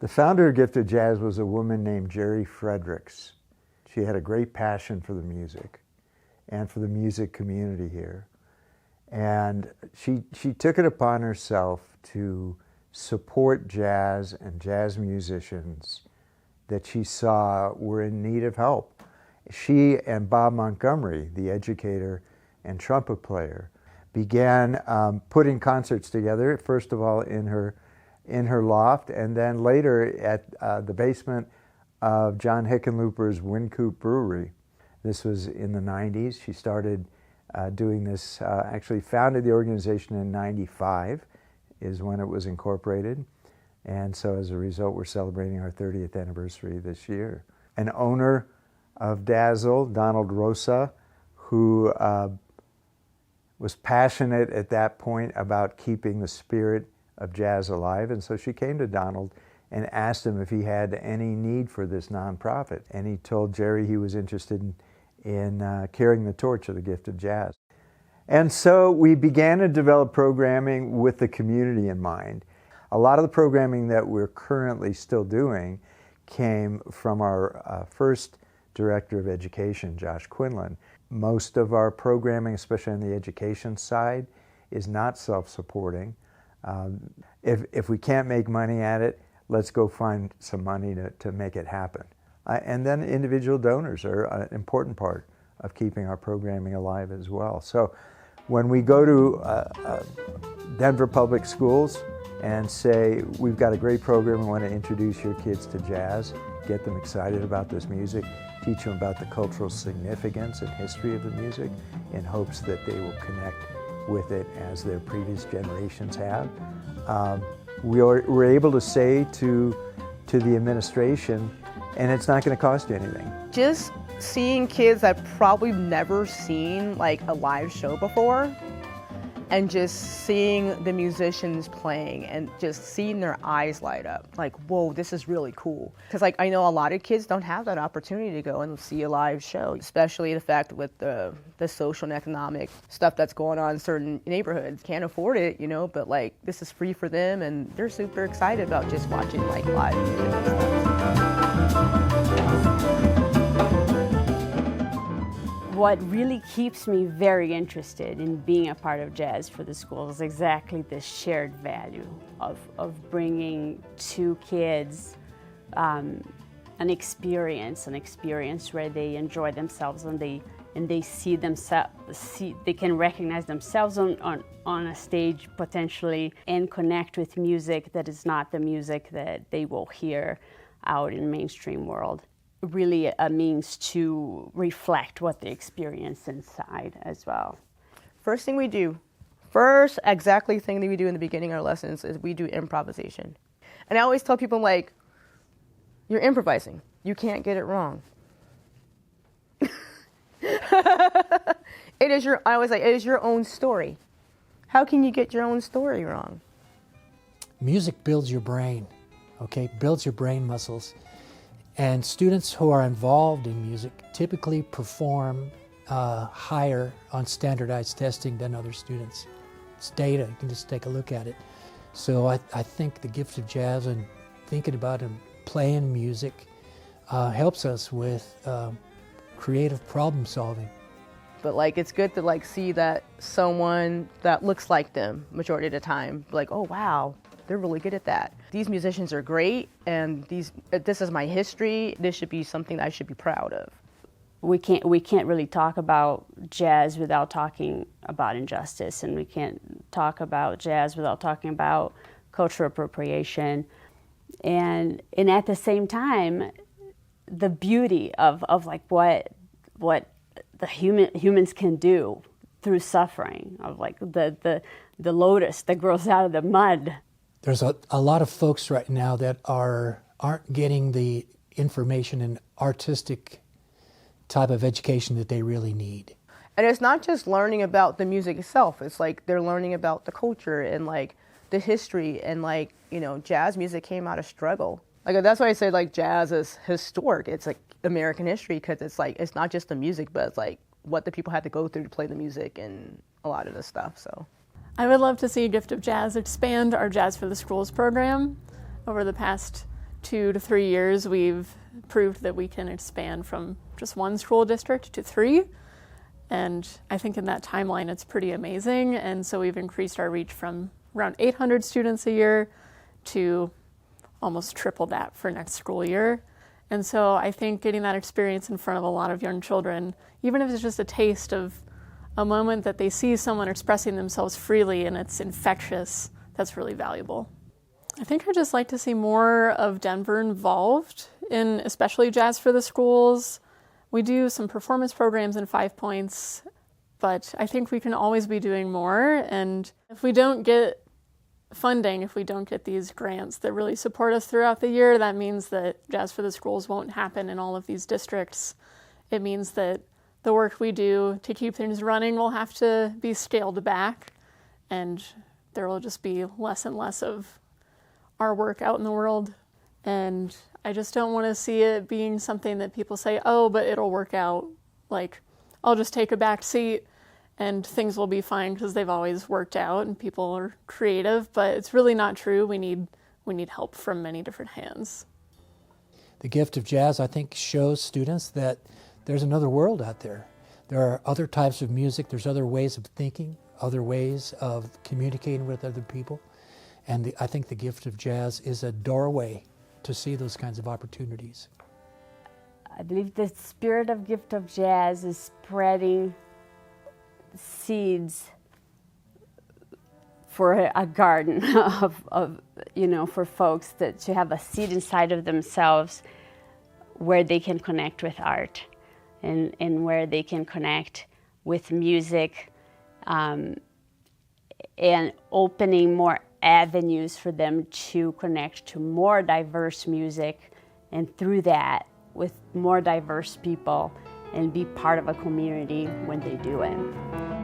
The founder of Gifted Jazz was a woman named Jerry Fredericks. She had a great passion for the music and for the music community here. And she took it upon herself to support jazz and jazz musicians that she saw were in need of help. She and Bob Montgomery, the educator and trumpet player, began putting concerts together, first of all in her loft, and then later at the basement of John Hickenlooper's Wynkoop Brewery. This was in the 90s. She started doing this, actually founded the organization in 95 is when it was incorporated. And so as a result, we're celebrating our 30th anniversary this year. An owner of Dazzle, Donald Rosa, who was passionate at that point about keeping the spirit of jazz alive. And so she came to Donald and asked him if he had any need for this nonprofit. And he told Jerry he was interested in carrying the torch of the gift of jazz. And so we began to develop programming with the community in mind. A lot of the programming that we're currently still doing came from our first director of education, Josh Quinlan. Most of our programming, especially on the education side, is not self-supporting. If we can't make money at it, let's go find some money to make it happen. And then individual donors are an important part of keeping our programming alive as well. So when we go to Denver Public Schools and say, we've got a great program, we want to introduce your kids to jazz, get them excited about this music, teach them about the cultural significance and history of the music in hopes that they will connect with it as their previous generations have. We're able to say to the administration, and it's not going to cost you anything. Just seeing kids that probably never seen like a live show before, and just seeing the musicians playing and just seeing their eyes light up, like, whoa, this is really cool. Because like I know a lot of kids don't have that opportunity to go and see a live show, especially the fact with the social and economic stuff that's going on in certain neighborhoods. Can't afford it, you know, but like this is free for them and they're super excited about just watching like live music and stuff. What really keeps me very interested in being a part of Jazz for the Schools is exactly this shared value of bringing to kids an experience where they enjoy themselves and they see themselves, they can recognize themselves on a stage potentially and connect with music that is not the music that they will hear out in the mainstream world. Really a means to reflect what they experience inside as well. First thing we do in the beginning of our lessons is we do improvisation. And I always tell people, like, you're improvising. You can't get it wrong. I always say, it is your own story. How can you get your own story wrong? Music builds your brain, okay? Builds your brain muscles. And students who are involved in music typically perform higher on standardized testing than other students. It's data, you can just take a look at it. So I think the gift of jazz and thinking about and playing music helps us with creative problem solving. But like it's good to like see that someone that looks like them majority of the time, like, oh wow, they're really good at that. These musicians are great, and this is my history. This should be something that I should be proud of. We can't really talk about jazz without talking about injustice, and we can't talk about jazz without talking about cultural appropriation, and at the same time, the beauty of like what the humans can do through suffering, of like the lotus that grows out of the mud. There's a lot of folks right now that aren't getting the information and artistic type of education that they really need. And it's not just learning about the music itself. It's like they're learning about the culture and like the history, and like, you know, jazz music came out of struggle. Like that's why I say like jazz is historic. It's like American history, because it's like it's not just the music, but it's like what the people had to go through to play the music and a lot of this stuff. So I would love to see Gift of Jazz expand our Jazz for the Schools program. Over the past 2 to 3 years, we've proved that we can expand from just one school district to 3. And I think in that timeline, it's pretty amazing. And so we've increased our reach from around 800 students a year to almost triple that for next school year. And so I think getting that experience in front of a lot of young children, even if it's just a taste of a moment that they see someone expressing themselves freely and it's infectious, that's really valuable. I think I'd just like to see more of Denver involved in especially Jazz for the Schools. We do some performance programs in 5 Points, but I think we can always be doing more. And if we don't get funding, if we don't get these grants that really support us throughout the year, that means that Jazz for the Schools won't happen in all of these districts. It means that the work we do to keep things running will have to be scaled back, and there will just be less and less of our work out in the world. And I just don't want to see it being something that people say, oh, but it'll work out. Like, I'll just take a back seat and things will be fine because they've always worked out and people are creative, but it's really not true. We need help from many different hands. The gift of jazz, I think, shows students that there's another world out there. There are other types of music, there's other ways of thinking, other ways of communicating with other people. And I think the gift of jazz is a doorway to see those kinds of opportunities. I believe the spirit of gift of jazz is spreading seeds for a garden of for folks to have a seed inside of themselves where they can connect with art and where they can connect with music, and opening more avenues for them to connect to more diverse music, and through that with more diverse people and be part of a community when they do it.